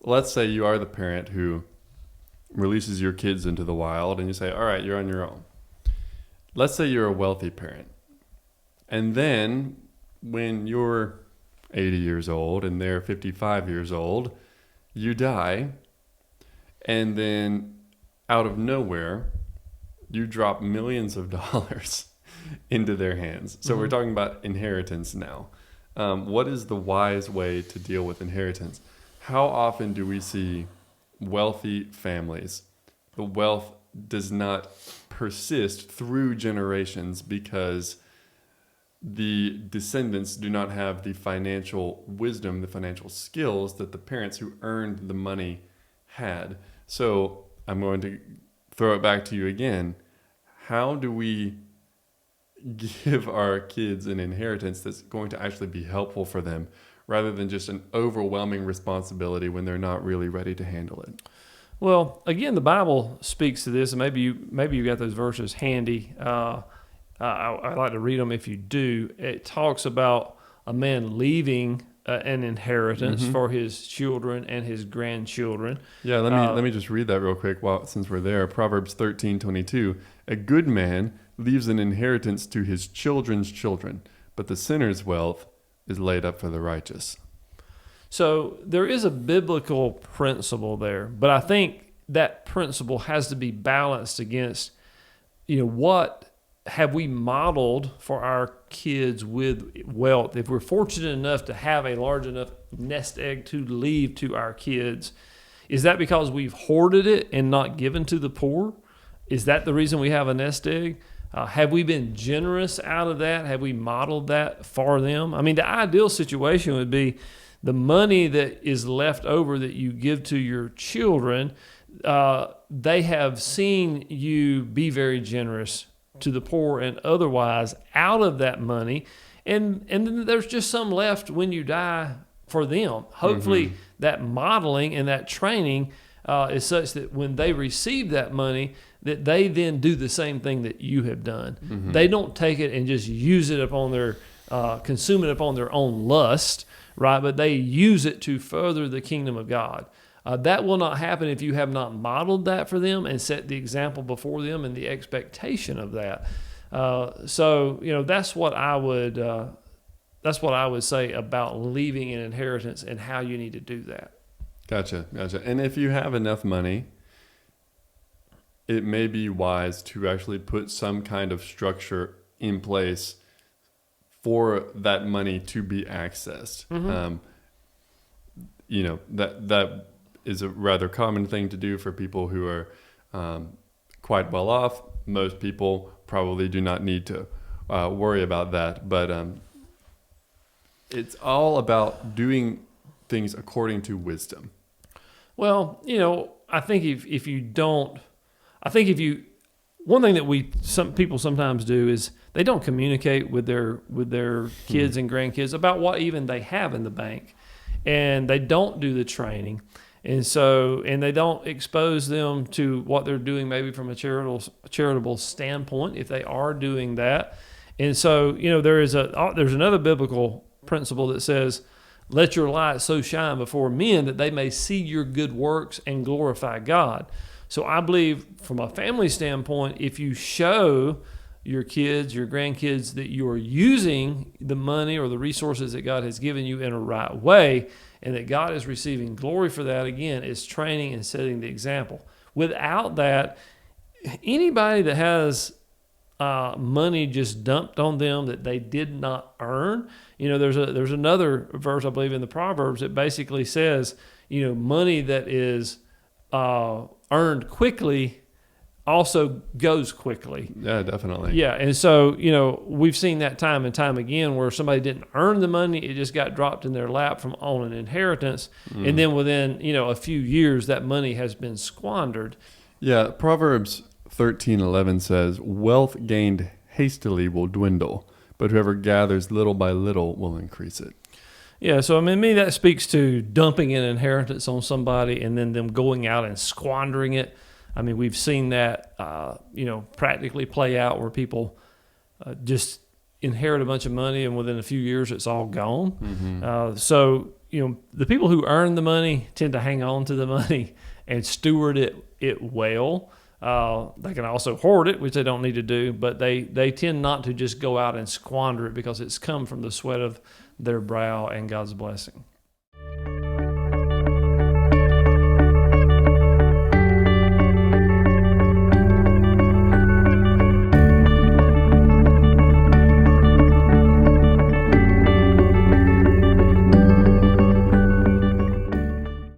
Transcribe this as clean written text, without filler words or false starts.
let's say you are the parent who releases your kids into the wild and you say, all right, you're on your own. Let's say you're a wealthy parent. And then when you're 80 years old and they're 55 years old, you die. And then out of nowhere, you drop millions of dollars into their hands. So we're talking about inheritance now. What is the wise way to deal with inheritance? How often do we see wealthy families? The wealth does not persist through generations because the descendants do not have the financial wisdom, the financial skills that the parents who earned the money had. So I'm going to throw it back to you again. How do we give our kids an inheritance that's going to actually be helpful for them rather than just an overwhelming responsibility when they're not really ready to handle it? Well, again, the Bible speaks to this, and maybe you got those verses handy. I'd like to read them if you do. It talks about a man leaving an inheritance for his children and his grandchildren. Yeah, let me just read that real quick since we're there. Proverbs 13:22. A good man leaves an inheritance to his children's children, but the sinner's wealth is laid up for the righteous. So there is a biblical principle there, but I think that principle has to be balanced against, what have we modeled for our kids with wealth? If we're fortunate enough to have a large enough nest egg to leave to our kids, is that because we've hoarded it and not given to the poor? Is that the reason we have a nest egg? Have we been generous out of that? Have we modeled that for them? I mean, the ideal situation would be the money that is left over that you give to your children, they have seen you be very generous to the poor and otherwise out of that money. And then there's just some left when you die for them. Hopefully that modeling and that training is such that when they receive that money, that they then do the same thing that you have done. They don't take it and just use it upon their, consume it upon their own lust, right? But they use it to further the kingdom of God. That will not happen if you have not modeled that for them and set the example before them and the expectation of that. So that's what I would say about leaving an inheritance and how you need to do that. Gotcha. And if you have enough money, it may be wise to actually put some kind of structure in place for that money to be accessed. That is a rather common thing to do for people who are quite well off. Most people probably do not need to worry about that, but it's all about doing things according to wisdom. Well, I think one thing that some people sometimes do is they don't communicate with their kids and grandkids about what even they have in the bank, and they don't do the training, and they don't expose them to what they're doing maybe from a charitable standpoint if they are doing that, and so there's another biblical principle that says, "Let your light so shine before men that they may see your good works and glorify God." So I believe from a family standpoint, if you show your kids, your grandkids, that you are using the money or the resources that God has given you in a right way, and that God is receiving glory for that, again, is training and setting the example. Without that, anybody that has money just dumped on them that they did not earn, there's another verse, I believe, in the Proverbs that basically says, money that is earned quickly also goes quickly. Yeah, definitely. Yeah, and so, we've seen that time and time again where somebody didn't earn the money, it just got dropped in their lap on an inheritance, and then within, a few years, that money has been squandered. Yeah, Proverbs 13:11 says, "Wealth gained hastily will dwindle, but whoever gathers little by little will increase it." Yeah, so to me, that speaks to dumping an inheritance on somebody and then them going out and squandering it. I mean, we've seen that, practically play out where people just inherit a bunch of money and within a few years it's all gone. So, the people who earn the money tend to hang on to the money and steward it well. They can also hoard it, which they don't need to do, but they tend not to just go out and squander it because it's come from the sweat of their brow and God's blessing.